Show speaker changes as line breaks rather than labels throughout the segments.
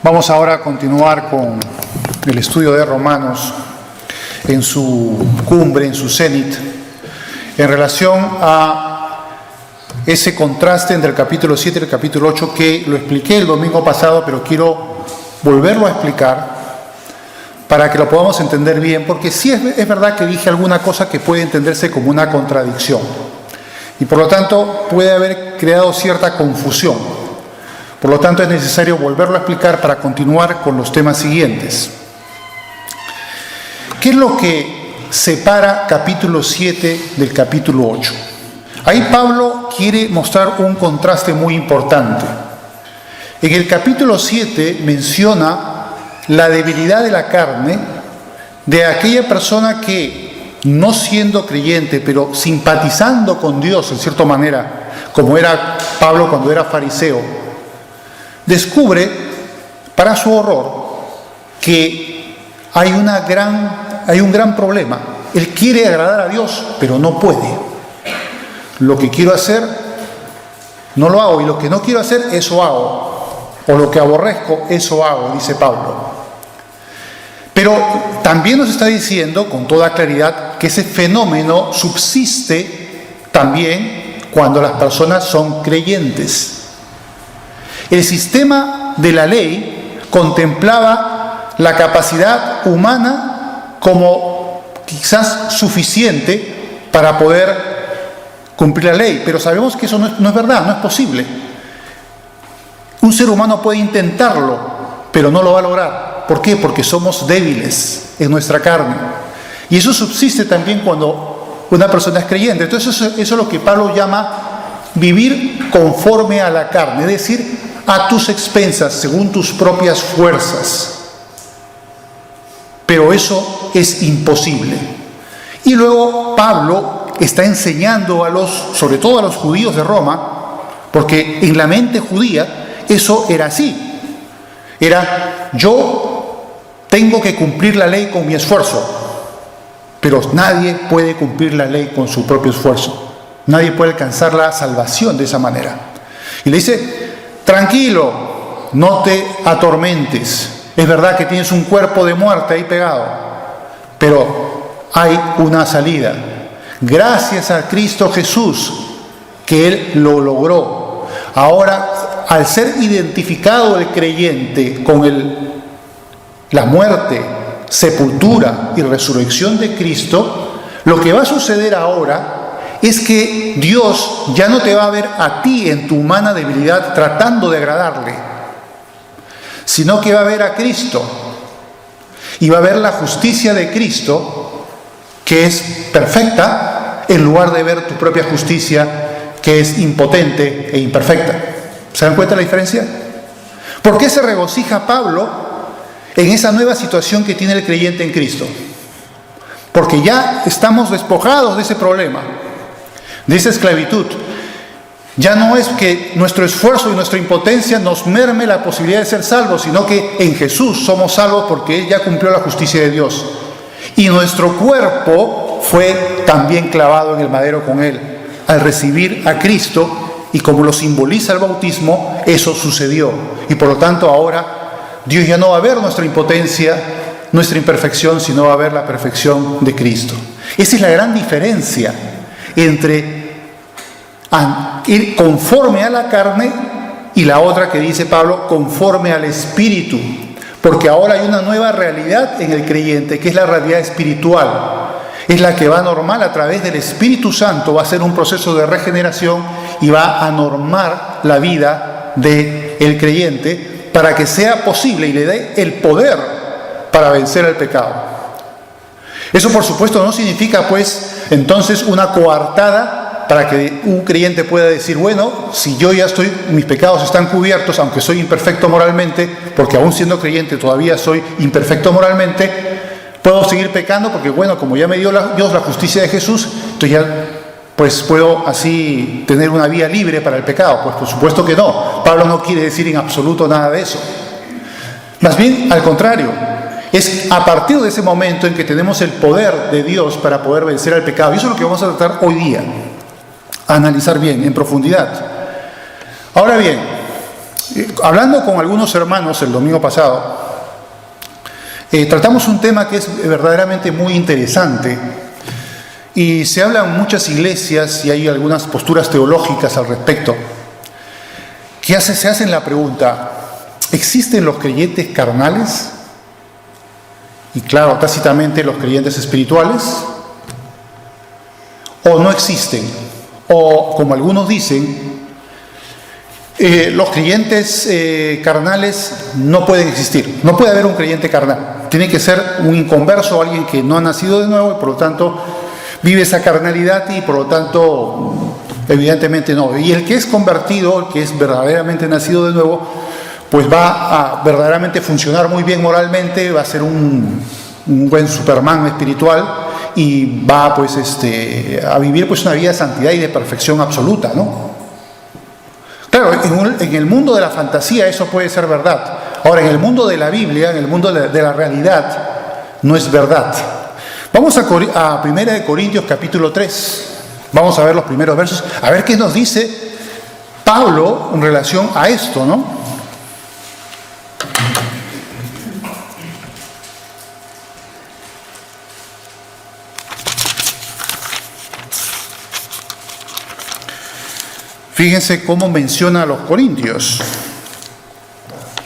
Vamos ahora a continuar con el estudio de Romanos en su cumbre, en su cenit, en relación a ese contraste entre el capítulo 7 y el capítulo 8 que lo expliqué el domingo pasado, pero quiero volverlo a explicar para que lo podamos entender bien, porque sí es verdad que dije alguna cosa que puede entenderse como una contradicción y por lo tanto puede haber creado cierta confusión. Por lo tanto, es necesario volverlo a explicar para continuar con los temas siguientes. ¿Qué es lo que separa capítulo 7 del capítulo 8? Ahí Pablo quiere mostrar un contraste muy importante. En el capítulo 7 menciona la debilidad de la carne de aquella persona que, no siendo creyente, pero simpatizando con Dios en cierta manera, como era Pablo cuando era fariseo, descubre, para su horror, que hay un gran problema. Él quiere agradar a Dios, pero no puede. Lo que quiero hacer, no lo hago, y lo que no quiero hacer, eso hago. O lo que aborrezco, eso hago, dice Pablo. Pero también nos está diciendo, con toda claridad, que ese fenómeno subsiste también cuando las personas son creyentes. El sistema de la ley contemplaba la capacidad humana como quizás suficiente para poder cumplir la ley, pero sabemos que eso no es verdad, no es posible. Un ser humano puede intentarlo, pero no lo va a lograr. ¿Por qué? Porque somos débiles en nuestra carne. Y eso subsiste también cuando una persona es creyente. Entonces eso es lo que Pablo llama vivir conforme a la carne, es decir, a tus expensas, según tus propias fuerzas. Pero eso es imposible. Y luego Pablo está enseñando sobre todo a los judíos de Roma, porque en la mente judía eso era así. Era, yo tengo que cumplir la ley con mi esfuerzo, pero nadie puede cumplir la ley con su propio esfuerzo. Nadie puede alcanzar la salvación de esa manera. Y le dice, tranquilo, no te atormentes. Es verdad que tienes un cuerpo de muerte ahí pegado, pero hay una salida. Gracias a Cristo Jesús, que Él lo logró. Ahora, al ser identificado el creyente con la muerte, sepultura y resurrección de Cristo, lo que va a suceder ahora es que Dios ya no te va a ver a ti en tu humana debilidad tratando de agradarle, sino que va a ver a Cristo y va a ver la justicia de Cristo, que es perfecta, en lugar de ver tu propia justicia, que es impotente e imperfecta. ¿Se dan cuenta de la diferencia? ¿Por qué se regocija Pablo en esa nueva situación que tiene el creyente en Cristo? Porque ya estamos despojados de ese problema, de esa esclavitud. Ya no es que nuestro esfuerzo y nuestra impotencia nos merme la posibilidad de ser salvos, sino que en Jesús somos salvos porque Él ya cumplió la justicia de Dios. Y nuestro cuerpo fue también clavado en el madero con Él. Al recibir a Cristo, y como lo simboliza el bautismo, eso sucedió. Y por lo tanto ahora Dios ya no va a ver nuestra impotencia, nuestra imperfección, sino va a ver la perfección de Cristo. Esa es la gran diferencia entre ir conforme a la carne y la otra que dice Pablo, conforme al Espíritu. Porque ahora hay una nueva realidad en el creyente, que es la realidad espiritual. Es la que va a normar a través del Espíritu Santo, va a ser un proceso de regeneración y va a normar la vida del creyente para que sea posible y le dé el poder para vencer al pecado. Eso por supuesto no significa pues entonces una coartada para que un creyente pueda decir, bueno, si yo ya mis pecados están cubiertos, aunque soy imperfecto moralmente, porque aún siendo creyente todavía soy imperfecto moralmente, puedo seguir pecando porque bueno, como ya me dio Dios la justicia de Jesús, entonces ya pues puedo así tener una vía libre para el pecado. Pues por supuesto que no. Pablo no quiere decir en absoluto nada de eso. Más bien al contrario. Es a partir de ese momento en que tenemos el poder de Dios para poder vencer al pecado. Y eso es lo que vamos a tratar hoy día, a analizar bien, en profundidad. Ahora bien, Hablando con algunos hermanos el domingo pasado, tratamos un tema que es verdaderamente muy interesante y se habla en muchas iglesias y hay algunas posturas teológicas al respecto, que se hacen la pregunta: ¿existen los creyentes carnales? Y claro, tácitamente los creyentes espirituales, o no existen, o como algunos dicen, los creyentes carnales no pueden existir, no puede haber un creyente carnal, tiene que ser un inconverso, alguien que no ha nacido de nuevo y por lo tanto vive esa carnalidad y por lo tanto evidentemente no. Y el que es convertido, el que es verdaderamente nacido de nuevo, pues va a verdaderamente funcionar muy bien moralmente, va a ser un buen Superman espiritual y va pues a vivir pues una vida de santidad y de perfección absoluta, ¿no? Claro, en el mundo de la fantasía eso puede ser verdad. Ahora, en el mundo de la Biblia, en el mundo de la realidad, no es verdad. Vamos a 1 Corintios capítulo 3. Vamos a ver los primeros versos, a ver qué nos dice Pablo en relación a esto, ¿no? Fíjense cómo menciona a los corintios.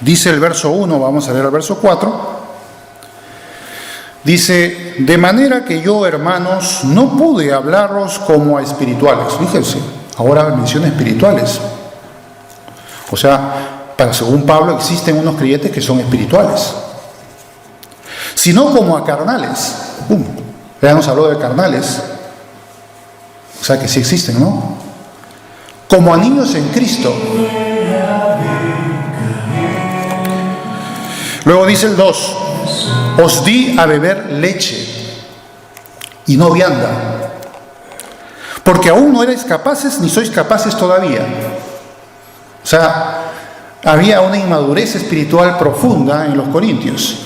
Dice el verso 1, vamos a leer el verso 4. Dice: de manera que yo, hermanos, no pude hablaros como a espirituales. Fíjense, ahora menciona espirituales. O sea, según Pablo existen unos creyentes que son espirituales. Sino como a carnales. Ya nos habló de carnales. O sea que sí existen, ¿no? Como a niños en Cristo. Luego dice el 2: os di a beber leche y no vianda, porque aún no erais capaces ni sois capaces todavía. O sea, había una inmadurez espiritual profunda en los corintios.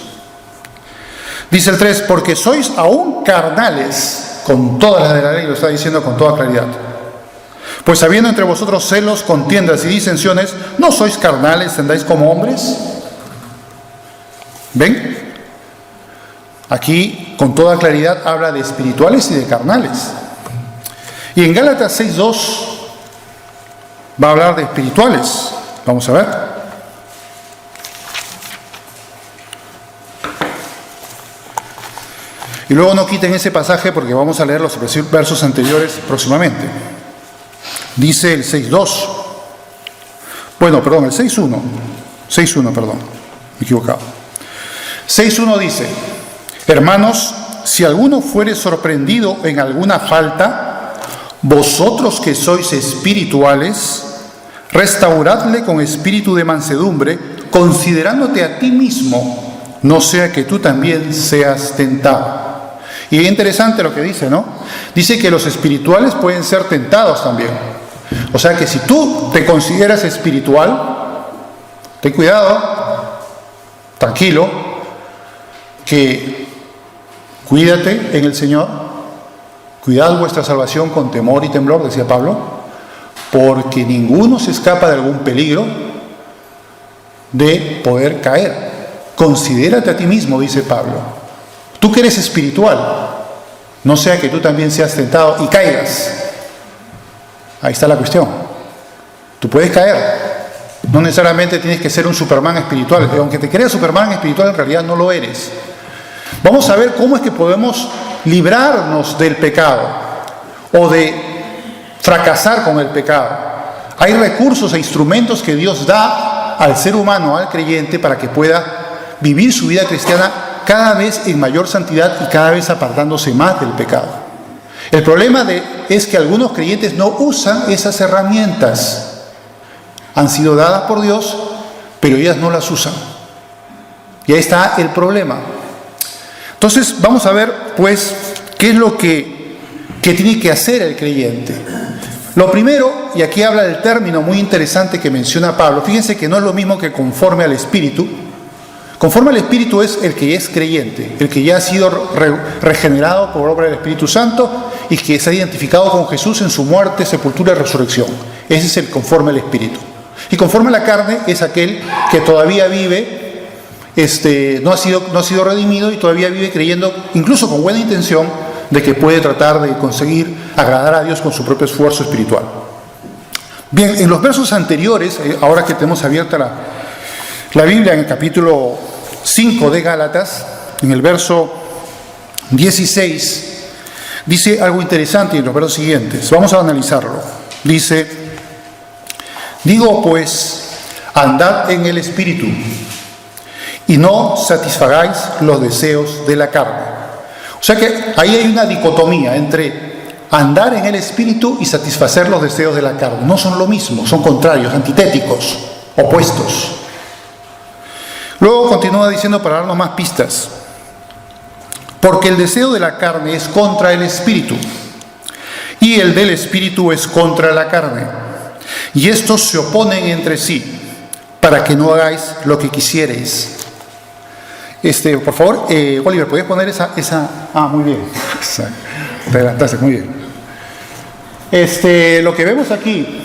Dice el 3: porque sois aún carnales, con todas las de la ley, lo está diciendo con toda claridad. Pues habiendo entre vosotros celos, contiendas y disensiones, ¿no sois carnales, andáis como hombres? ¿Ven? Aquí, con toda claridad, habla de espirituales y de carnales. Y en Gálatas 6:2 va a hablar de espirituales. Vamos a ver. Y luego no quiten ese pasaje porque vamos a leer los versos anteriores próximamente. Dice el 6.2. Bueno, perdón, el 6.1. 6.1, perdón. Me he equivocado. 6.1 dice: hermanos, si alguno fuere sorprendido en alguna falta, vosotros que sois espirituales, restauradle con espíritu de mansedumbre, considerándote a ti mismo, no sea que tú también seas tentado. Y es interesante lo que dice, ¿no? Dice que los espirituales pueden ser tentados también. O sea que si tú te consideras espiritual, ten cuidado, tranquilo, que cuídate en el Señor, cuidad vuestra salvación con temor y temblor, decía Pablo, porque ninguno se escapa de algún peligro de poder caer. Considérate a ti mismo, dice Pablo. Tú que eres espiritual, no sea que tú también seas tentado y caigas. Ahí está la cuestión. Tú puedes caer. No necesariamente tienes que ser un Superman espiritual. Aunque te creas Superman espiritual, en realidad no lo eres. Vamos a ver cómo es que podemos librarnos del pecado o de fracasar con el pecado. Hay recursos e instrumentos que Dios da al ser humano, al creyente, para que pueda vivir su vida cristiana cada vez en mayor santidad y cada vez apartándose más del pecado. El problema es que algunos creyentes no usan esas herramientas. Han sido dadas por Dios, pero ellas no las usan. Y ahí está el problema. Entonces vamos a ver pues qué es lo que tiene que hacer el creyente. Lo primero, y aquí habla del término muy interesante que menciona Pablo. Fíjense que no es lo mismo que conforme al Espíritu. Conforme al Espíritu es el que ya es creyente, el que ya ha sido regenerado por obra del Espíritu Santo y que se ha identificado con Jesús en su muerte, sepultura y resurrección. Ese es el conforme al Espíritu. Y conforme a la carne es aquel que todavía vive, no ha sido redimido y todavía vive creyendo, incluso con buena intención, de que puede tratar de conseguir agradar a Dios con su propio esfuerzo espiritual. Bien, en los versos anteriores, ahora que tenemos abierta la Biblia en el capítulo 5 de Gálatas, en el verso 16, dice algo interesante en los versos siguientes. Vamos a analizarlo. Dice: digo pues, andad en el Espíritu, y no satisfagáis los deseos de la carne. O sea que ahí hay una dicotomía entre andar en el Espíritu y satisfacer los deseos de la carne. No son lo mismo, son contrarios, antitéticos, opuestos. Luego continúa diciendo, para darnos más pistas: porque el deseo de la carne es contra el Espíritu, y el del Espíritu es contra la carne, y estos se oponen entre sí, para que no hagáis lo que quisiereis. Por favor, Oliver, ¿podías poner esa? Muy bien. Te adelantaste, muy bien. Lo que vemos aquí,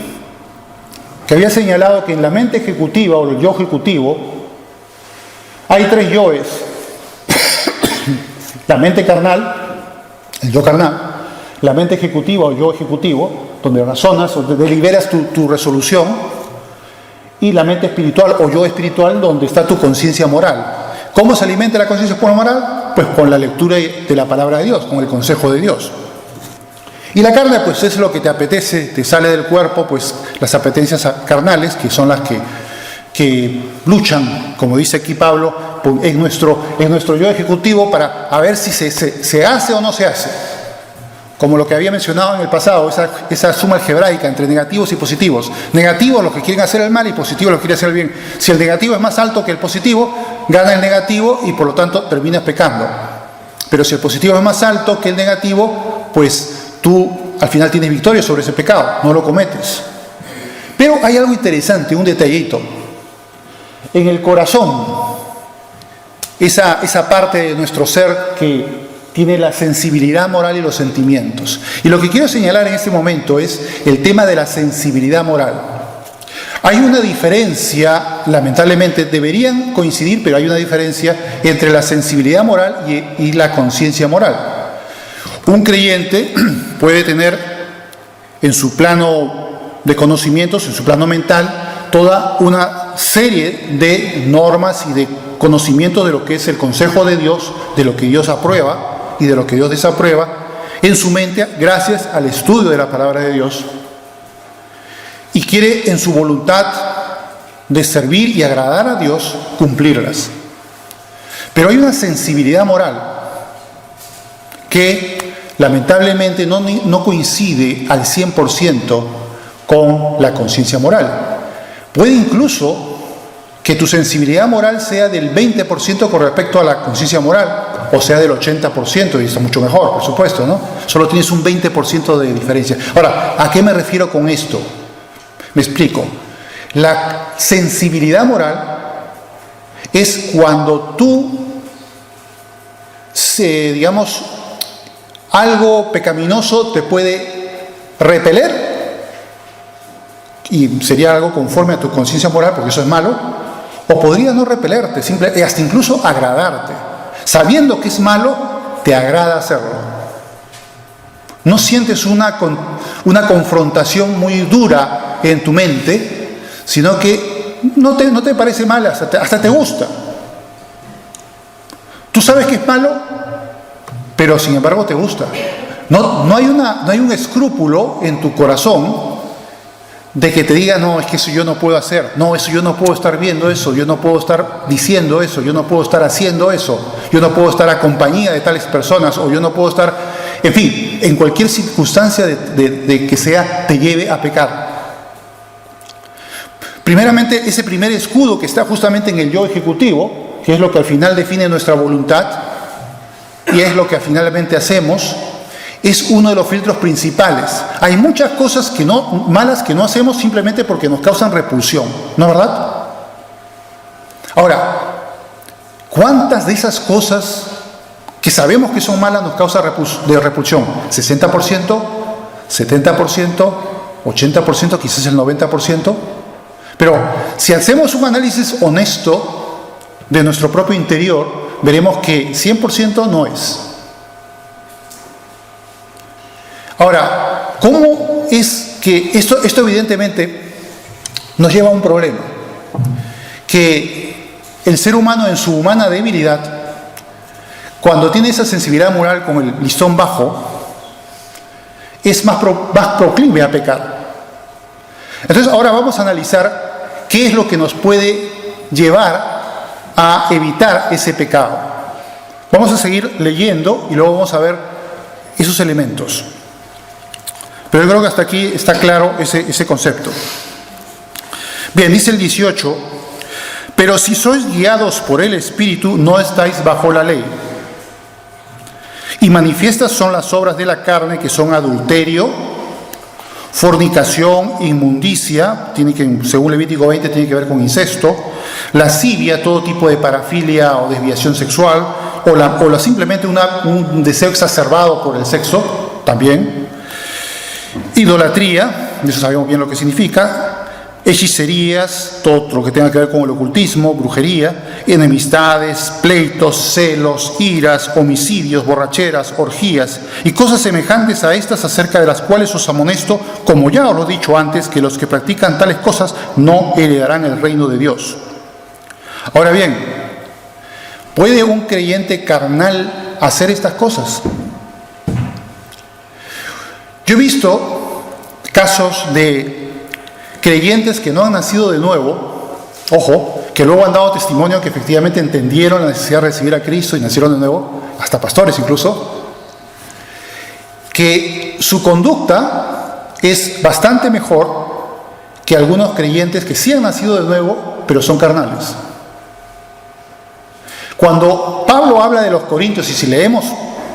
que había señalado que en la mente ejecutiva, o el yo ejecutivo, hay tres yoes. La mente carnal, el yo carnal, la mente ejecutiva o yo ejecutivo, donde razonas, donde deliberas tu resolución, y la mente espiritual o yo espiritual, donde está tu conciencia moral. ¿Cómo se alimenta la conciencia moral? Pues con la lectura de la palabra de Dios, con el consejo de Dios. Y la carne, pues es lo que te apetece, te sale del cuerpo, pues las apetencias carnales, que son las que luchan, como dice aquí Pablo, en nuestro yo ejecutivo para a ver si se hace o no se hace. Como lo que había mencionado en el pasado, esa suma algebraica entre negativos y positivos. Negativos los que quieren hacer el mal y positivos los que quieren hacer el bien. Si el negativo es más alto que el positivo, gana el negativo y por lo tanto terminas pecando. Pero si el positivo es más alto que el negativo, pues tú al final tienes victoria sobre ese pecado, no lo cometes. Pero hay algo interesante, un detallito. En el corazón, esa parte de nuestro ser que tiene la sensibilidad moral y los sentimientos. Y lo que quiero señalar en este momento es el tema de la sensibilidad moral. Hay una diferencia, lamentablemente, deberían coincidir, pero hay una diferencia entre la sensibilidad moral y la conciencia moral. Un creyente puede tener en su plano de conocimientos, en su plano mental, toda una serie de normas y de conocimientos de lo que es el consejo de Dios, de lo que Dios aprueba y de lo que Dios desaprueba, en su mente, gracias al estudio de la palabra de Dios, y quiere en su voluntad de servir y agradar a Dios, cumplirlas. Pero hay una sensibilidad moral que lamentablemente no coincide al 100% con la conciencia moral. Puede incluso que tu sensibilidad moral sea del 20% con respecto a la conciencia moral, o sea del 80%, y está mucho mejor, por supuesto, ¿no? Solo tienes un 20% de diferencia. Ahora, ¿a qué me refiero con esto? Me explico. La sensibilidad moral es cuando tú, digamos, algo pecaminoso te puede repeler, y sería algo conforme a tu conciencia moral, porque eso es malo, o podría no repelerte, hasta incluso agradarte. Sabiendo que es malo, te agrada hacerlo. No sientes una confrontación muy dura en tu mente, sino que no te parece mal, hasta te gusta. Tú sabes que es malo, pero sin embargo te gusta. No hay un escrúpulo en tu corazón de que te diga, no, es que eso yo no puedo hacer, no, eso yo no puedo estar viendo eso, yo no puedo estar diciendo eso, yo no puedo estar haciendo eso, yo no puedo estar a compañía de tales personas, o yo no puedo estar, en fin, en cualquier circunstancia de que sea, te lleve a pecar. Primeramente, ese primer escudo que está justamente en el yo ejecutivo, que es lo que al final define nuestra voluntad, y es lo que finalmente hacemos, es uno de los filtros principales. Hay muchas cosas malas que no hacemos simplemente porque nos causan repulsión, ¿no es verdad? Ahora, ¿cuántas de esas cosas que sabemos que son malas nos causan repulsión? ¿60%? ¿70%? ¿80%? ¿Quizás el 90%? Pero si hacemos un análisis honesto de nuestro propio interior, veremos que 100% no es. Ahora, ¿cómo es que esto evidentemente nos lleva a un problema? Que el ser humano en su humana debilidad, cuando tiene esa sensibilidad moral con el listón bajo, es más proclive a pecar. Entonces ahora vamos a analizar qué es lo que nos puede llevar a evitar ese pecado. Vamos a seguir leyendo y luego vamos a ver esos elementos. Pero yo creo que hasta aquí está claro ese concepto. Bien, dice el 18, pero si sois guiados por el Espíritu, no estáis bajo la ley. Y manifiestas son las obras de la carne, que son adulterio, fornicación, inmundicia, según Levítico 20 tiene que ver con incesto, lascivia, todo tipo de parafilia o desviación sexual, o simplemente un deseo exacerbado por el sexo, también. Idolatría, eso sabemos bien lo que significa. Hechicerías, todo lo que tenga que ver con el ocultismo, brujería, enemistades, pleitos, celos, iras, homicidios, borracheras, orgías y cosas semejantes a estas, acerca de las cuales os amonesto, como ya os lo he dicho antes, que los que practican tales cosas no heredarán el reino de Dios. Ahora bien, ¿puede un creyente carnal hacer estas cosas? Yo he visto casos de creyentes que no han nacido de nuevo, ojo, que luego han dado testimonio que efectivamente entendieron la necesidad de recibir a Cristo y nacieron de nuevo, hasta pastores incluso, que su conducta es bastante mejor que algunos creyentes que sí han nacido de nuevo, pero son carnales. Cuando Pablo habla de los corintios, y si leemos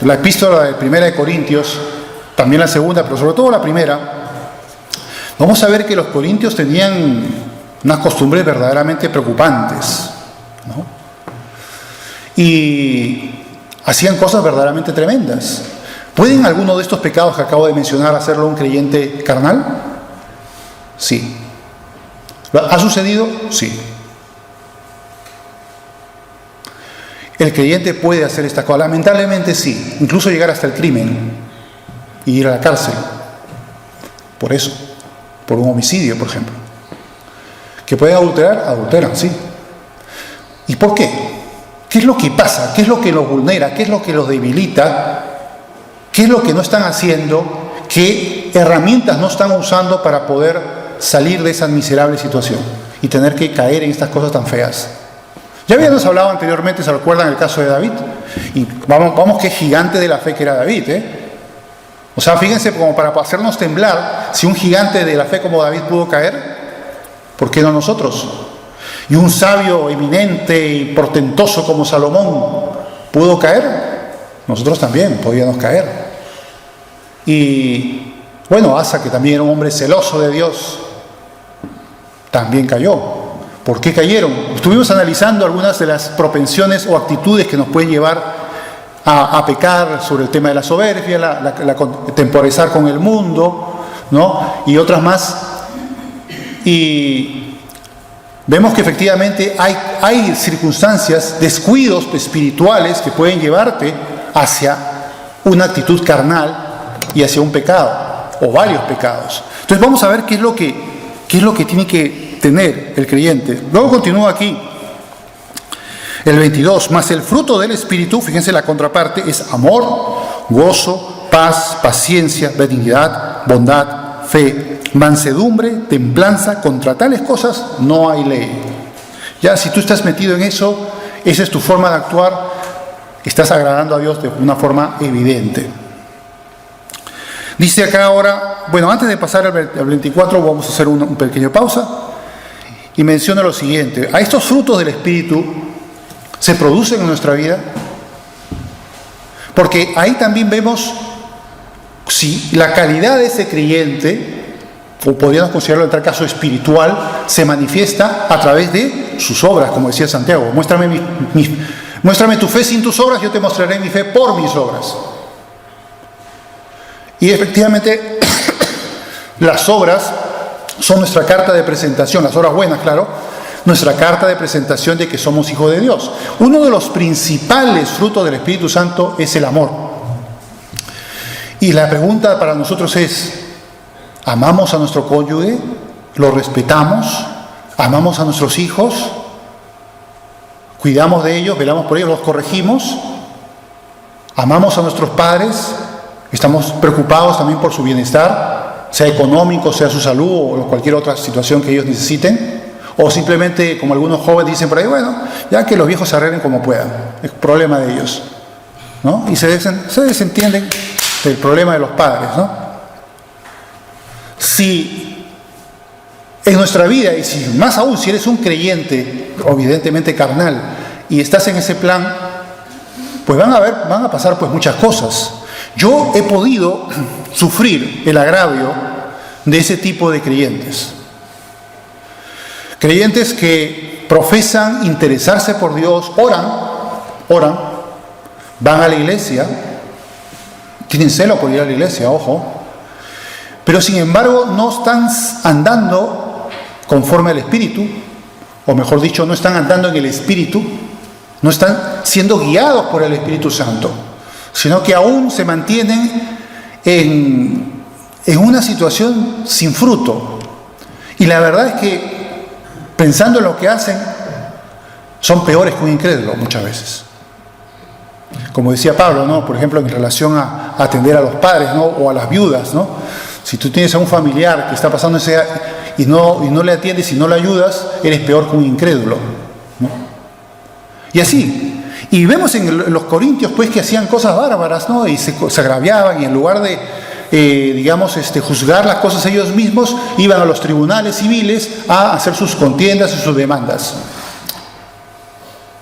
la epístola de Primera de Corintios, también la segunda, pero sobre todo la primera, vamos a ver que los corintios tenían unas costumbres verdaderamente preocupantes, ¿no? Y hacían cosas verdaderamente tremendas. ¿Pueden alguno de estos pecados que acabo de mencionar hacerlo un creyente carnal? Sí. ¿Ha sucedido? Sí. El creyente puede hacer esta cosa. Lamentablemente sí. Incluso llegar hasta el crimen y ir a la cárcel. Por eso. Por un homicidio, por ejemplo. ¿Que pueden adulterar? Adulteran, sí. ¿Y por qué? ¿Qué es lo que pasa? ¿Qué es lo que los vulnera? ¿Qué es lo que los debilita? ¿Qué es lo que no están haciendo? ¿Qué herramientas no están usando para poder salir de esa miserable situación y tener que caer en estas cosas tan feas? Ya habíamos hablado anteriormente, ¿se recuerdan el caso de David? Y vamos qué gigante de la fe que era David, ¿eh? O sea, fíjense, como para hacernos temblar, si un gigante de la fe como David pudo caer, ¿por qué no nosotros? Y un sabio eminente y portentoso como Salomón pudo caer, nosotros también podíamos caer. Y bueno, Asa, que también era un hombre celoso de Dios, también cayó. ¿Por qué cayeron? Estuvimos analizando algunas de las propensiones o actitudes que nos pueden llevar a pecar, sobre el tema de la soberbia, la temporizar con el mundo, ¿no? Y otras más. Y vemos que efectivamente hay circunstancias, descuidos espirituales que pueden llevarte hacia una actitud carnal y hacia un pecado, o varios pecados. Entonces vamos a ver qué es lo que tiene que tener el creyente. Luego continúa aquí. El 22, más el fruto del Espíritu, fíjense la contraparte, es amor, gozo, paz, paciencia, benignidad, bondad, fe, mansedumbre, templanza. Contra tales cosas no hay ley. Ya si tú estás metido en eso, esa es tu forma de actuar, estás agradando a Dios de una forma evidente. Dice acá ahora, bueno, antes de pasar al 24 vamos a hacer una pequeña pausa y menciona lo siguiente: a estos frutos del Espíritu se producen en nuestra vida, porque ahí también vemos si la calidad de ese creyente, o podríamos considerarlo en tal caso espiritual, se manifiesta a través de sus obras, como decía Santiago. Muéstrame tu fe sin tus obras, yo te mostraré mi fe por mis obras. Y efectivamente las obras son nuestra carta de presentación, las horas buenas, claro, nuestra carta de presentación de que somos hijos de Dios. Uno de los principales frutos del Espíritu Santo es el amor. Y la pregunta para nosotros es, ¿amamos a nuestro cónyuge? ¿Lo respetamos? ¿Amamos a nuestros hijos? ¿Cuidamos de ellos? ¿Velamos por ellos? ¿Los corregimos? ¿Amamos a nuestros padres? ¿Estamos preocupados también por su bienestar, sea económico, sea su salud o cualquier otra situación que ellos necesiten? ¿O simplemente, como algunos jóvenes dicen por ahí, bueno, ya que los viejos se arreglen como puedan, es problema de ellos, ¿no? Y se desentienden del problema de los padres, ¿no? Si en nuestra vida, y si más aún si eres un creyente, evidentemente carnal, y estás en ese plan, pues van a pasar pues muchas cosas. Yo he podido sufrir el agravio de ese tipo de creyentes. Creyentes que profesan interesarse por Dios, oran, van a la iglesia, tienen celo por ir a la iglesia, ojo, pero sin embargo no están andando conforme al Espíritu, o mejor dicho, no están andando en el Espíritu, no están siendo guiados por el Espíritu Santo, sino que aún se mantienen en una situación sin fruto. Y la verdad es que, pensando en lo que hacen, son peores que un incrédulo muchas veces. Como decía Pablo, ¿no? Por ejemplo, en relación a atender a los padres, ¿no? O a las viudas, ¿no? Si tú tienes a un familiar que está pasando y no le atiendes y no le ayudas, eres peor que un incrédulo, ¿no? Y así. Y vemos en los corintios, pues, que hacían cosas bárbaras, ¿no? Y se agraviaban, y en lugar de juzgar las cosas ellos mismos, iban a los tribunales civiles a hacer sus contiendas y sus demandas.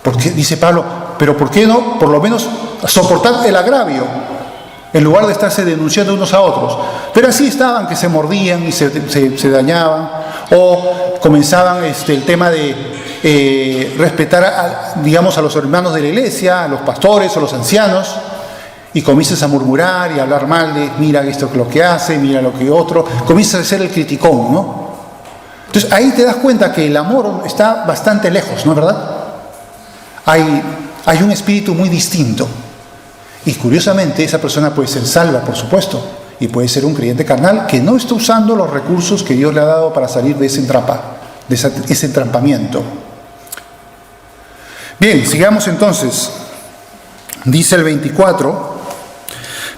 Porque, dice Pablo, pero ¿por qué no, por lo menos, soportar el agravio, en lugar de estarse denunciando unos a otros? Pero así estaban, que se mordían y se dañaban, o comenzaban el tema de respetar a los hermanos de la iglesia, a los pastores o los ancianos, y comienzas a murmurar y a hablar mal de, mira esto es lo que hace, mira lo que otro, comienzas a ser el criticón, ¿no? Entonces ahí te das cuenta que el amor está bastante lejos, ¿no es verdad? Hay un espíritu muy distinto, y curiosamente esa persona puede ser salva, por supuesto, y puede ser un creyente carnal que no está usando los recursos que Dios le ha dado para salir de ese entrampamiento. Bien, sigamos entonces. Dice el 24,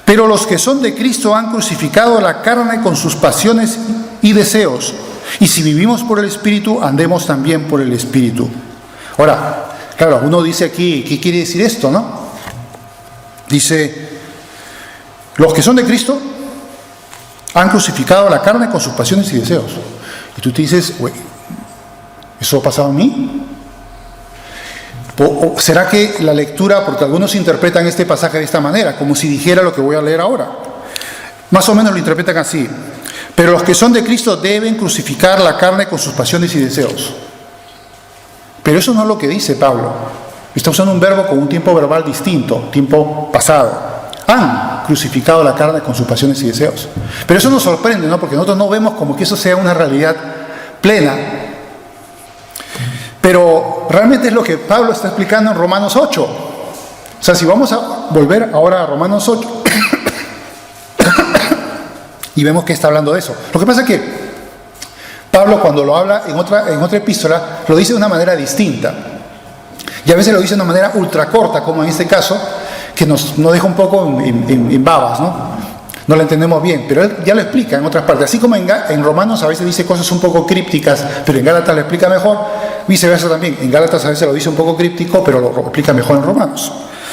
pero los que son de Cristo han crucificado la carne con sus pasiones y deseos, y si vivimos por el Espíritu, andemos también por el Espíritu. Ahora, claro, uno dice aquí, ¿qué quiere decir esto, no? Dice, los que son de Cristo han crucificado la carne con sus pasiones y deseos. Y tú te dices, güey, ¿eso ha pasado a mí? ¿O será que la lectura, porque algunos interpretan este pasaje de esta manera, como si dijera lo que voy a leer ahora? Más o menos lo interpretan así. Pero los que son de Cristo deben crucificar la carne con sus pasiones y deseos. Pero eso no es lo que dice Pablo. Está usando un verbo con un tiempo verbal distinto, tiempo pasado. Han crucificado la carne con sus pasiones y deseos. Pero eso nos sorprende, ¿no? Porque nosotros no vemos como que eso sea una realidad plena. Pero realmente es lo que Pablo está explicando en Romanos 8. O sea, si vamos a volver ahora a Romanos 8 y vemos que está hablando de eso. Lo que pasa es que Pablo, cuando lo habla en otra epístola, lo dice de una manera distinta. Y a veces lo dice de una manera ultra corta, como en este caso, que nos deja un poco en babas, ¿no? No lo entendemos bien, pero él ya lo explica en otras partes. Así como en Romanos a veces dice cosas un poco crípticas, pero en Gálatas lo explica mejor, viceversa también. En Gálatas a veces lo dice un poco críptico, pero lo explica mejor en Romanos.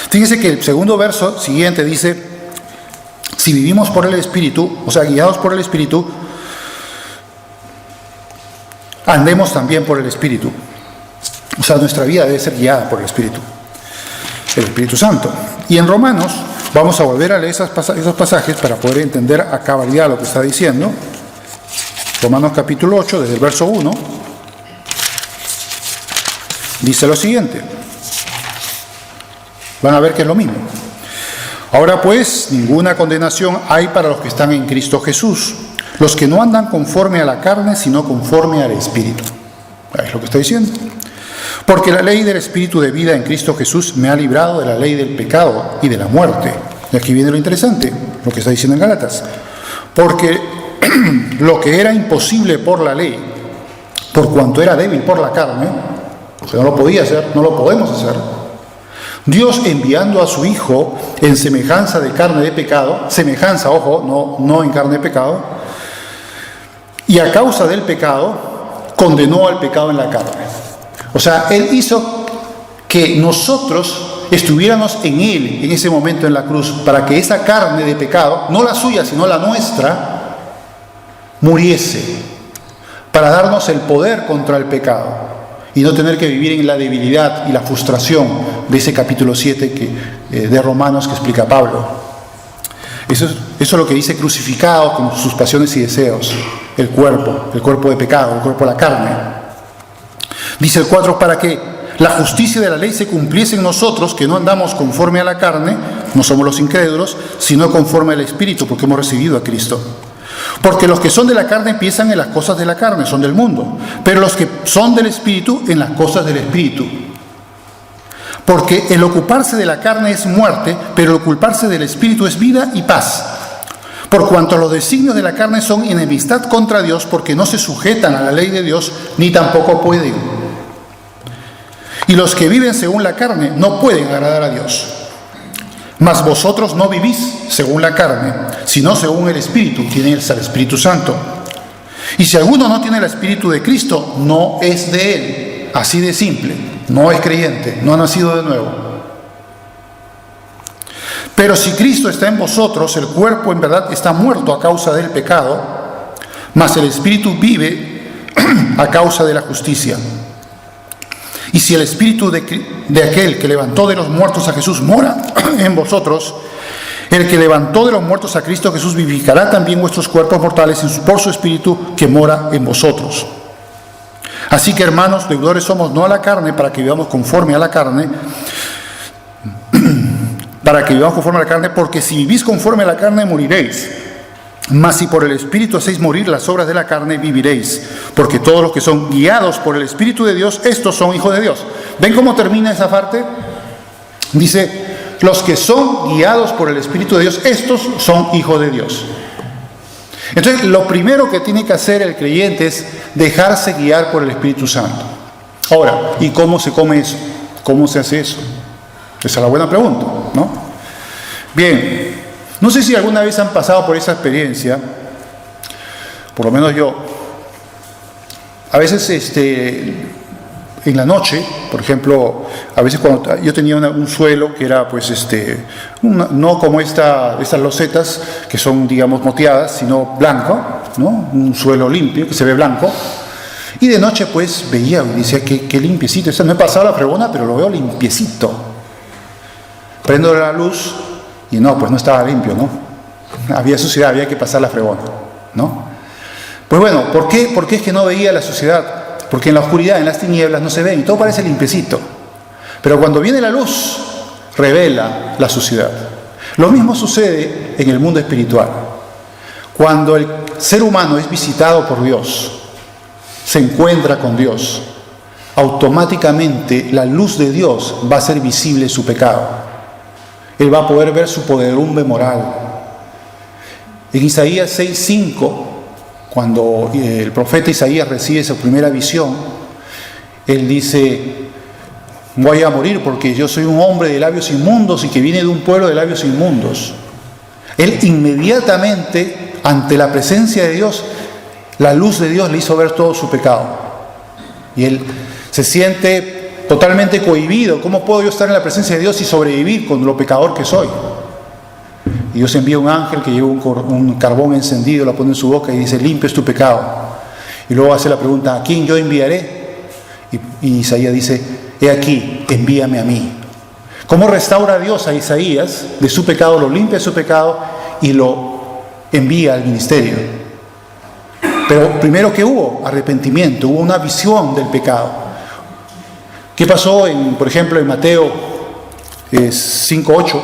Fíjense que el segundo verso siguiente dice, si vivimos por el Espíritu, o sea, guiados por el Espíritu, andemos también por el Espíritu. O sea, nuestra vida debe ser guiada por el Espíritu Santo. Y en Romanos, vamos a volver a leer esos pasajes para poder entender a cabalidad lo que está diciendo. Romanos capítulo 8, desde el verso 1, dice lo siguiente. Van a ver que es lo mismo. Ahora pues, ninguna condenación hay para los que están en Cristo Jesús, los que no andan conforme a la carne, sino conforme al Espíritu. Es lo que está diciendo. Porque la ley del Espíritu de vida en Cristo Jesús me ha librado de la ley del pecado y de la muerte. Y aquí viene lo interesante, lo que está diciendo en Gálatas. Porque lo que era imposible por la ley, por cuanto era débil por la carne, porque no lo podía hacer, no lo podemos hacer, Dios enviando a su Hijo en semejanza de carne de pecado, semejanza, ojo, no en carne de pecado, y a causa del pecado, condenó al pecado en la carne. O sea, Él hizo que nosotros estuviéramos en Él en ese momento en la cruz, para que esa carne de pecado, no la suya, sino la nuestra, muriese, para darnos el poder contra el pecado y no tener que vivir en la debilidad y la frustración de ese capítulo 7 de Romanos que explica Pablo. Eso es lo que dice crucificado con sus pasiones y deseos, el cuerpo de pecado, el cuerpo de la carne. Dice el 4, para que la justicia de la ley se cumpliese en nosotros, que no andamos conforme a la carne, no somos los incrédulos, sino conforme al Espíritu, porque hemos recibido a Cristo. Porque los que son de la carne piensan en las cosas de la carne, son del mundo, pero los que son del Espíritu, en las cosas del Espíritu. Porque el ocuparse de la carne es muerte, pero el ocuparse del Espíritu es vida y paz. Por cuanto los designios de la carne son enemistad contra Dios, porque no se sujetan a la ley de Dios, ni tampoco pueden. Y los que viven según la carne no pueden agradar a Dios. Mas vosotros no vivís según la carne, sino según el Espíritu, tienes al Espíritu Santo. Y si alguno no tiene el Espíritu de Cristo, no es de Él. Así de simple. No es creyente, no ha nacido de nuevo. Pero si Cristo está en vosotros, el cuerpo en verdad está muerto a causa del pecado, mas el Espíritu vive a causa de la justicia. Y si el Espíritu de aquel que levantó de los muertos a Jesús mora en vosotros, el que levantó de los muertos a Cristo Jesús vivificará también vuestros cuerpos mortales por su Espíritu que mora en vosotros. Así que, hermanos, deudores somos no a la carne, para que vivamos conforme a la carne, porque si vivís conforme a la carne moriréis. Mas si por el Espíritu hacéis morir las obras de la carne, viviréis. Porque todos los que son guiados por el Espíritu de Dios, estos son hijos de Dios. ¿Ven cómo termina esa parte? Dice, los que son guiados por el Espíritu de Dios, estos son hijos de Dios. Entonces, lo primero que tiene que hacer el creyente es dejarse guiar por el Espíritu Santo. Ahora, ¿y cómo se come eso? ¿Cómo se hace eso? Esa es la buena pregunta, ¿no? Bien. No sé si alguna vez han pasado por esa experiencia, por lo menos yo. A veces en la noche, por ejemplo, a veces cuando yo tenía un suelo que era no como estas losetas que son, digamos, moteadas, sino blanco, ¿no? Un suelo limpio que se ve blanco. Y de noche pues veía y decía, qué limpiecito. No he pasado la fregona, pero lo veo limpiecito. Prendo la luz. Y no, pues no estaba limpio, ¿no? Había suciedad, había que pasar la fregona, ¿no? Pues bueno, ¿por qué es que no veía la suciedad? Porque en la oscuridad, en las tinieblas, no se ve y todo parece limpiecito. Pero cuando viene la luz, revela la suciedad. Lo mismo sucede en el mundo espiritual. Cuando el ser humano es visitado por Dios, se encuentra con Dios, automáticamente la luz de Dios va a hacer visible su pecado. Él va a poder ver su podredumbre moral. En Isaías 6:5, cuando el profeta Isaías recibe su primera visión, él dice, voy a morir porque yo soy un hombre de labios inmundos y que viene de un pueblo de labios inmundos. Él inmediatamente, ante la presencia de Dios, la luz de Dios le hizo ver todo su pecado. Y él se siente totalmente cohibido. ¿Cómo puedo yo estar en la presencia de Dios y sobrevivir con lo pecador que soy? Y Dios envía un ángel que lleva un carbón encendido, lo pone en su boca y dice, limpio es tu pecado. Y luego hace la pregunta, ¿a quién yo enviaré? Y Isaías dice, he aquí, envíame a mí. ¿Cómo restaura Dios a Isaías de su pecado? Lo limpia de su pecado y lo envía al ministerio. Pero primero, ¿qué hubo? Arrepentimiento, hubo una visión del pecado. ¿Qué pasó, por ejemplo, en Mateo 5:8,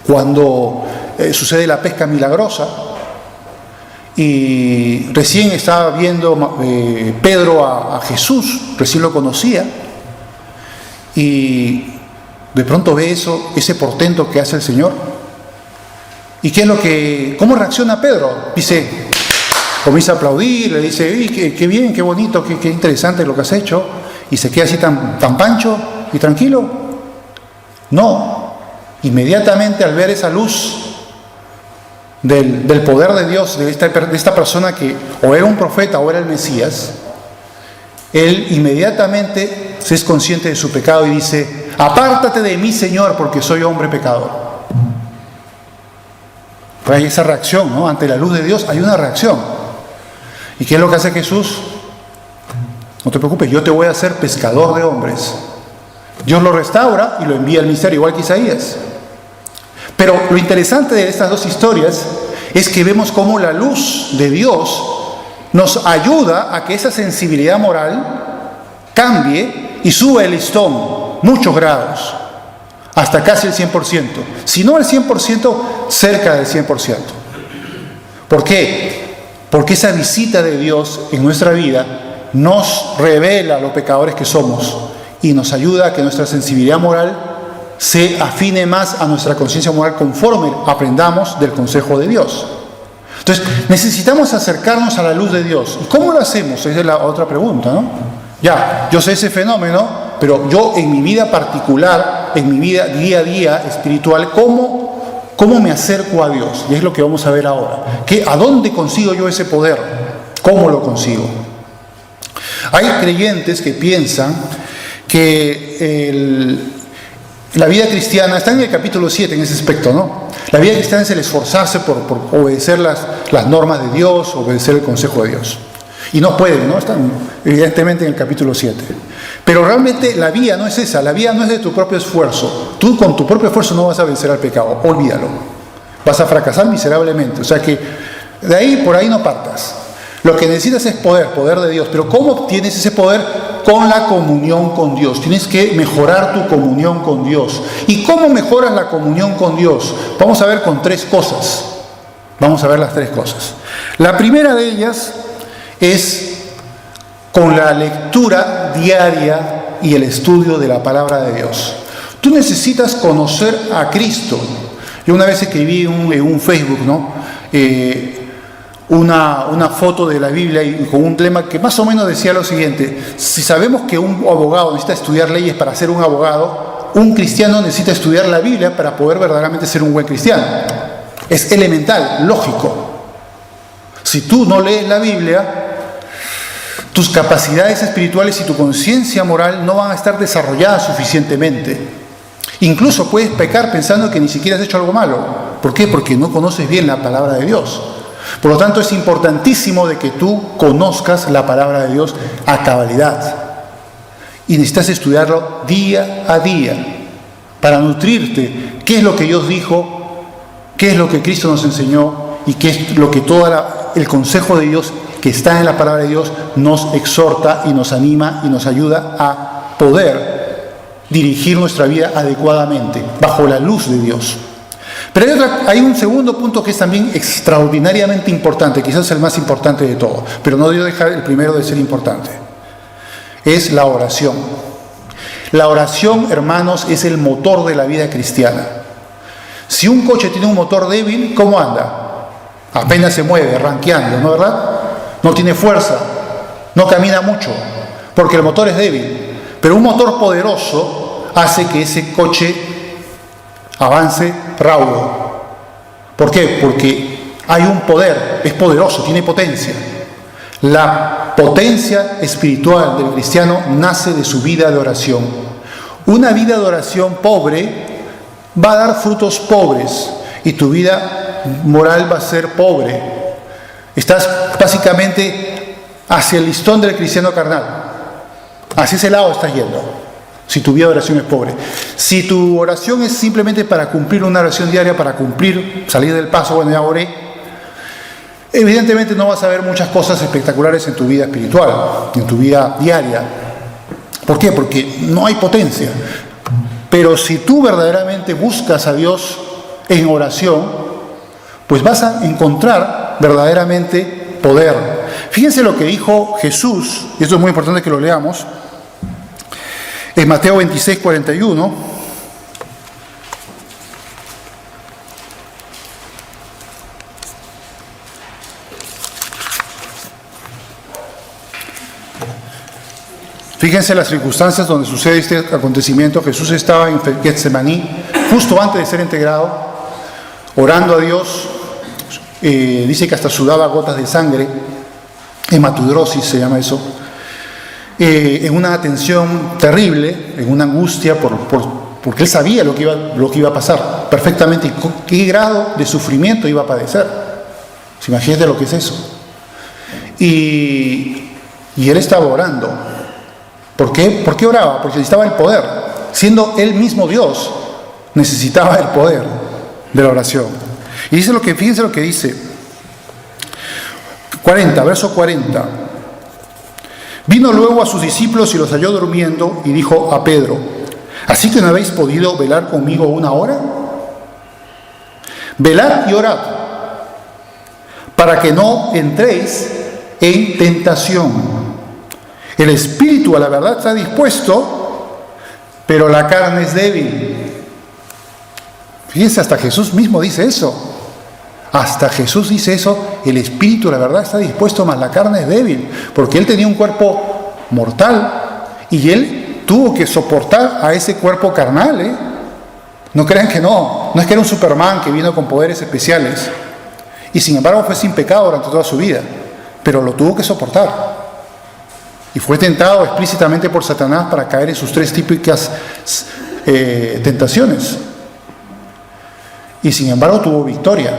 cuando sucede la pesca milagrosa y recién estaba viendo Pedro a Jesús, recién lo conocía, y de pronto ve ese portento que hace el Señor. ¿Y cómo reacciona Pedro? Comienza a aplaudir, le dice, qué bien, qué bonito, qué interesante lo que has hecho, y se queda así tan pancho y tranquilo. No, inmediatamente al ver esa luz del poder de Dios, de esta persona que o era un profeta o era el Mesías, él inmediatamente se es consciente de su pecado y dice, apártate de mí, Señor, porque soy hombre pecador. Pero hay esa reacción, ¿no? Ante la luz de Dios hay una reacción. ¿Y qué es lo que hace Jesús? No te preocupes, yo te voy a hacer pescador de hombres. Dios lo restaura y lo envía al ministerio, igual que Isaías. Pero lo interesante de estas dos historias es que vemos cómo la luz de Dios nos ayuda a que esa sensibilidad moral cambie y suba el listón muchos grados, hasta casi el 100%. Si no el 100%, cerca del 100%. ¿Por qué? Porque esa visita de Dios en nuestra vida nos revela los pecadores que somos y nos ayuda a que nuestra sensibilidad moral se afine más a nuestra conciencia moral conforme aprendamos del consejo de Dios. Entonces, necesitamos acercarnos a la luz de Dios. ¿Y cómo lo hacemos? Esa es la otra pregunta, ¿no? Ya, yo sé ese fenómeno, pero yo en mi vida particular, en mi vida día a día espiritual, ¿cómo me acerco a Dios? Y es lo que vamos a ver ahora. ¿A dónde consigo yo ese poder? ¿Cómo lo consigo? Hay creyentes que piensan que la vida cristiana, está en el capítulo 7 en ese aspecto, ¿no? La vida cristiana es el esforzarse por obedecer las normas de Dios, obedecer el consejo de Dios. Y no pueden, ¿no? Están evidentemente en el capítulo 7. Pero realmente la vía no es esa, la vía no es de tu propio esfuerzo. Tú con tu propio esfuerzo no vas a vencer al pecado, olvídalo. Vas a fracasar miserablemente. O sea que por ahí no partas. Lo que necesitas es poder de Dios. Pero ¿cómo obtienes ese poder? Con la comunión con Dios. Tienes que mejorar tu comunión con Dios. ¿Y cómo mejoras la comunión con Dios? Vamos a ver con tres cosas. Vamos a ver las tres cosas. La primera de ellas es con la lectura diaria y el estudio de la palabra de Dios. Tú necesitas conocer a Cristo. Yo una vez escribí en un Facebook, ¿no? Una foto de la Biblia y con un lema que más o menos decía lo siguiente: si sabemos que un abogado necesita estudiar leyes para ser un abogado, un cristiano necesita estudiar la Biblia para poder verdaderamente ser un buen cristiano. Es elemental, lógico. Si tú no lees la Biblia, tus capacidades espirituales y tu conciencia moral no van a estar desarrolladas suficientemente. Incluso puedes pecar pensando que ni siquiera has hecho algo malo. ¿Por qué? Porque no conoces bien la palabra de Dios. Por lo tanto, es importantísimo de que tú conozcas la palabra de Dios a cabalidad. Y necesitas estudiarlo día a día para nutrirte. ¿Qué es lo que Dios dijo? ¿Qué es lo que Cristo nos enseñó? Y qué es lo que el consejo de Dios que está en la palabra de Dios nos exhorta y nos anima y nos ayuda a poder dirigir nuestra vida adecuadamente, bajo la luz de Dios. Pero hay un segundo punto que es también extraordinariamente importante, quizás el más importante de todo, pero no debo dejar el primero de ser importante. Es la oración. La oración, hermanos, es el motor de la vida cristiana. Si un coche tiene un motor débil, ¿cómo anda? Apenas se mueve, ranqueando, ¿no, verdad? No tiene fuerza, no camina mucho, porque el motor es débil. Pero un motor poderoso hace que ese coche avance raudo. ¿Por qué? Porque hay un poder, es poderoso, tiene potencia. La potencia espiritual del cristiano nace de su vida de oración. Una vida de oración pobre va a dar frutos pobres y tu vida moral va a ser pobre. Estás básicamente hacia el listón del cristiano carnal. Hacia ese lado estás yendo, si tu vida de oración es pobre. Si tu oración es simplemente para cumplir una oración diaria, para salir del paso, bueno, ya oré, evidentemente no vas a ver muchas cosas espectaculares en tu vida espiritual, en tu vida diaria. ¿Por qué? Porque no hay potencia. Pero si tú verdaderamente buscas a Dios en oración, pues vas a encontrar verdaderamente poder. Fíjense lo que dijo Jesús, y esto es muy importante que lo leamos, en Mateo 26, 41. Fíjense las circunstancias donde sucede este acontecimiento. Jesús estaba en Getsemaní, justo antes de ser integrado, orando a Dios. Dice que hasta sudaba gotas de sangre, hematidrosis se llama eso, en una tensión terrible, en una angustia, porque él sabía lo que iba a pasar perfectamente y qué grado de sufrimiento iba a padecer. ¿Se imagina lo que es eso? Y él estaba orando. ¿Por qué? ¿Por qué oraba? Porque necesitaba el poder. Siendo él mismo Dios, necesitaba el poder de la oración. Y fíjense lo que dice. 40, verso 40. Vino luego a sus discípulos y los halló durmiendo y dijo a Pedro: ¿así que no habéis podido velar conmigo 1 hora? Velad y orad, para que no entréis en tentación. El espíritu a la verdad está dispuesto, pero la carne es débil. Fíjense, hasta Jesús mismo dice eso. Hasta Jesús dice eso, el espíritu a la verdad está dispuesto, mas la carne es débil. Porque él tenía un cuerpo mortal y él tuvo que soportar a ese cuerpo carnal. No crean que no es que era un Superman que vino con poderes especiales. Y sin embargo fue sin pecado durante toda su vida, pero lo tuvo que soportar. Y fue tentado explícitamente por Satanás para caer en sus 3 típicas tentaciones. Y sin embargo tuvo victoria.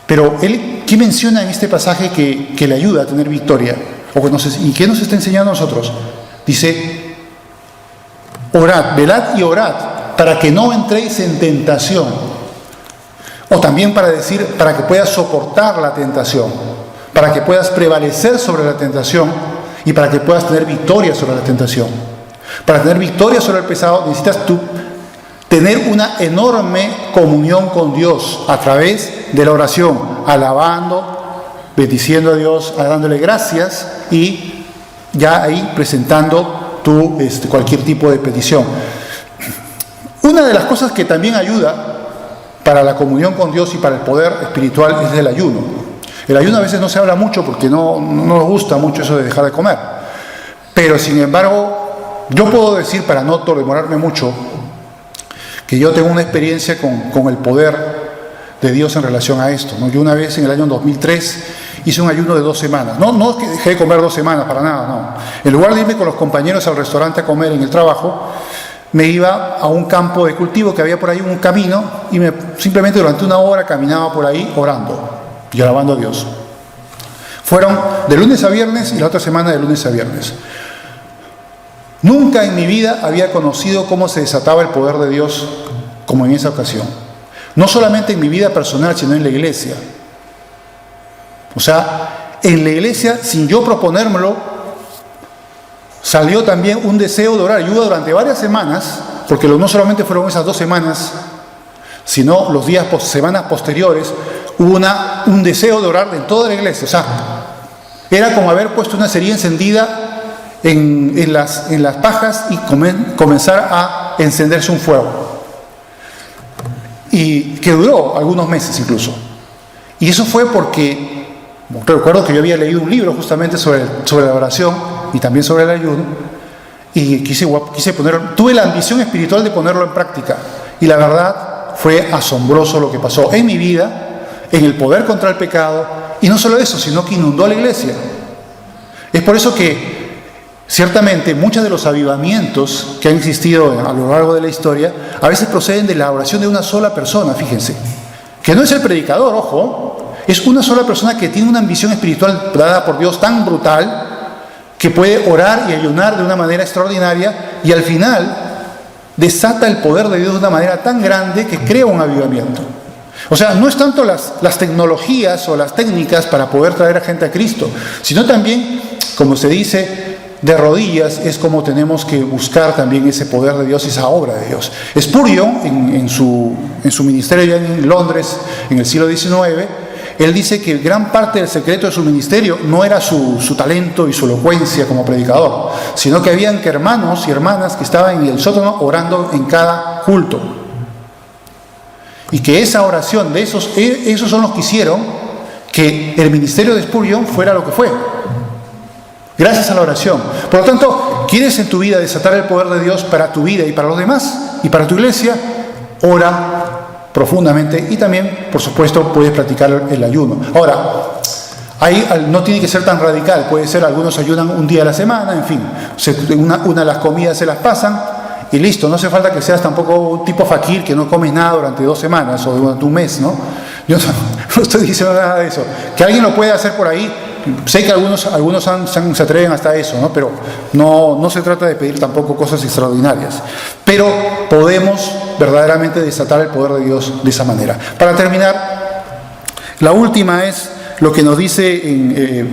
Pero él, ¿qué menciona en este pasaje que le ayuda a tener victoria? ¿Y qué nos está enseñando a nosotros? Dice: orad, velad y orad, para que no entréis en tentación. O también para que puedas soportar la tentación, para que puedas prevalecer sobre la tentación y para que puedas tener victoria sobre la tentación. Para tener victoria sobre el pecado necesitas tú tener una enorme comunión con Dios a través de la oración, alabando, bendiciendo a Dios, dándole gracias y ya ahí presentando cualquier tipo de petición. Una de las cosas que también ayuda para la comunión con Dios y para el poder espiritual es el ayuno. El ayuno a veces no se habla mucho porque no nos gusta mucho eso de dejar de comer. Pero sin embargo, yo puedo decir, para no demorarme mucho, que yo tengo una experiencia con el poder de Dios en relación a esto, ¿no? Yo una vez en el año 2003 hice un ayuno de 2 semanas. No es que dejé de comer 2 semanas, para nada, no. En lugar de irme con los compañeros al restaurante a comer en el trabajo, me iba a un campo de cultivo que había por ahí, un camino, y simplemente durante 1 hora caminaba por ahí orando y alabando a Dios. Fueron de lunes a viernes y la otra semana de lunes a viernes. Nunca en mi vida había conocido cómo se desataba el poder de Dios como en esa ocasión. No solamente en mi vida personal, sino en la iglesia. O sea, en la iglesia, sin yo proponérmelo, salió también un deseo de orar ayuda durante varias semanas, porque no solamente fueron esas 2 semanas, sino los semanas posteriores, hubo un deseo de orar en toda la iglesia. O sea, era como haber puesto una cerilla encendida en las pajas y comenzar a encenderse un fuego. Y que duró algunos meses incluso. Y eso fue porque, recuerdo que yo había leído un libro justamente sobre la oración y también sobre el ayuno, y tuve la ambición espiritual de ponerlo en práctica. Y la verdad, fue asombroso lo que pasó en mi vida, en el poder contra el pecado, y no solo eso, sino que inundó a la iglesia. Es por eso que ciertamente muchos de los avivamientos que han existido a lo largo de la historia a veces proceden de la oración de una sola persona. Fíjense, que no es el predicador, ojo, es una sola persona que tiene una ambición espiritual dada por Dios tan brutal que puede orar y ayunar de una manera extraordinaria y al final desata el poder de Dios de una manera tan grande que crea un avivamiento. O sea, no es tanto las tecnologías o las técnicas para poder traer a gente a Cristo, sino también, como se dice, de rodillas es como tenemos que buscar también ese poder de Dios y esa obra de Dios. Spurgeon, en su ministerio ya en Londres, en el siglo XIX, él dice que gran parte del secreto de su ministerio no era su talento y su elocuencia como predicador, sino que habían hermanos y hermanas que estaban en el sótano orando en cada culto. Y que esa oración de esos son los que hicieron que el ministerio de Spurgeon fuera lo que fue. Gracias a la oración. Por lo tanto, ¿quieres en tu vida desatar el poder de Dios para tu vida y para los demás y para tu iglesia? Ora profundamente y también, por supuesto, puedes practicar el ayuno. Ahora, ahí no tiene que ser tan radical, puede ser algunos ayunan un día a la semana, en fin, una de las comidas se las pasan y listo, no hace falta que seas tampoco un tipo fakir que no comes nada durante 2 semanas o durante un mes, ¿no? Yo no estoy diciendo nada de eso. Que alguien lo puede hacer por ahí, sé que algunos se atreven hasta eso, ¿no? Pero no se trata de pedir tampoco cosas extraordinarias. Pero podemos verdaderamente desatar el poder de Dios de esa manera. Para terminar, la última es lo que nos dice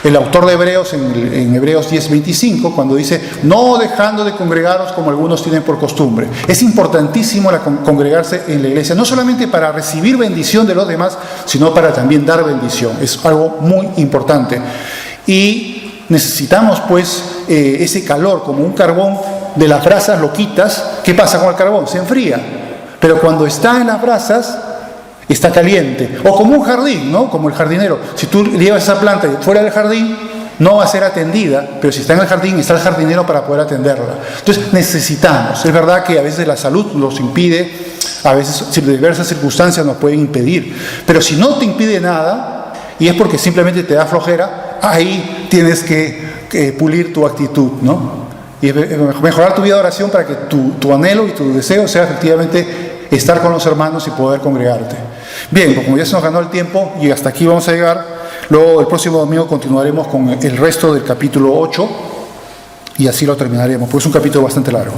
el autor de Hebreos en Hebreos 10:25, cuando dice: no dejando de congregaros como algunos tienen por costumbre. Es importantísimo congregarse en la iglesia, no solamente para recibir bendición de los demás, sino para también dar bendición. Es algo muy importante. Y necesitamos pues ese calor, como un carbón de las brasas lo quitas. ¿Qué pasa con el carbón? Se enfría. Pero cuando está en las brasas, está caliente. O como un jardín, ¿no? Como el jardinero. Si tú llevas esa planta fuera del jardín, no va a ser atendida, pero si está en el jardín, está el jardinero para poder atenderla. Entonces necesitamos. Es verdad que a veces la salud nos impide, a veces diversas circunstancias nos pueden impedir, pero si no te impide nada, y es porque simplemente te da flojera, ahí tienes que pulir tu actitud, ¿no? Y mejorar tu vida de oración para que tu anhelo y tu deseo sea efectivamente estar con los hermanos y poder congregarte. Bien, como ya se nos ganó el tiempo y hasta aquí vamos a llegar, luego el próximo domingo continuaremos con el resto del capítulo 8 y así lo terminaremos, porque es un capítulo bastante largo.